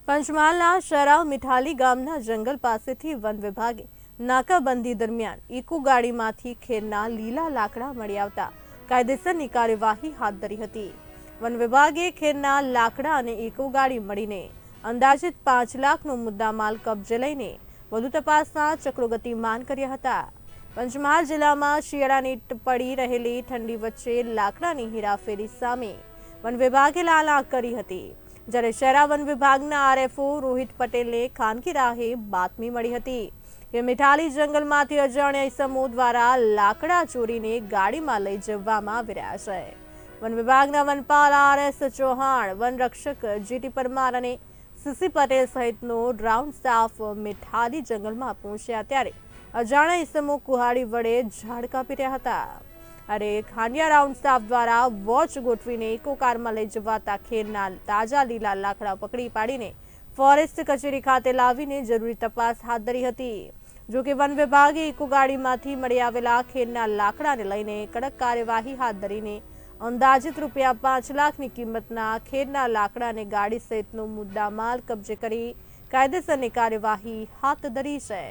પંચમહાલના શરાવ મીઠાલી ગામના જંગલ પાસેથી વન વિભાગે નાકાબંધી દરમિયાન ઇકો ગાડીમાંથી ખેરના લીલા લાકડા મળી આવતા કાયદેસરની કાર્યવાહી હાથ ધરી હતી। વન વિભાગે ખેરના લાકડા અને ઇકો ગાડી મળીને અંદાજિત 5 લાખનો મુદ્દામાલ કબજે લઈને વધુ તપાસના ચક્રો ગતિમાન કર્યા હતા। પંચમહાલ જિલ્લામાં શિયાળાની પડી રહેલી ઠંડી વચ્ચે લાકડાની હેરાફેરી સામે વન વિભાગે લાલ આંખ કરી હતી। જ્યારે શહેરા વન વિભાગના આરએફઓ રોહિત પટેલને ખાનગી રાહે બાતમી મળી હતી કે મીઠાલી જંગલમાંથી અજાણ્યા ઇસમો દ્વારા લાકડા ચોરીને ગાડીમાં લઈ જવામાં આવી રહ્યા છે। વન વિભાગના વનપાલ આરએસ ચૌહાણ, વનરક્ષક જીટી પરમાર અને સીસી પટેલ સહિતનો રાઉન્ડ સ્ટાફ મીઠાલી જંગલમાં પહોંચ્યા ત્યારે અજાણ્યા ઇસમો કુહાડી વડે ઝાડ કાપી રહ્યા હતા। ખાનિયા રાઉન્ડ સ્ટાફ દ્વારા વોચ ગોઠવીને ઇકો કારમાં લઈ જવાતા ખેરના તાજા લીલા લાકડા પકડી પાડીને ફોરેસ્ટ કચેરી ખાતે લાવીને જરૂરી તપાસ હાથ ધરી હતી। જો કે વન વિભાગે ઇકો ગાડીમાંથી મળી આવેલા ખેરના લાકડાને લઈને કડક કાર્યવાહી હાથ ધરીને અંદાજિત રૂપિયા 5 લાખની કિંમતના ખેરના લાકડા અને ગાડી સહિતનો મુદ્દામાલ કબજે કરી કાયદેસરની કાર્યવાહી હાથ ધરી છે।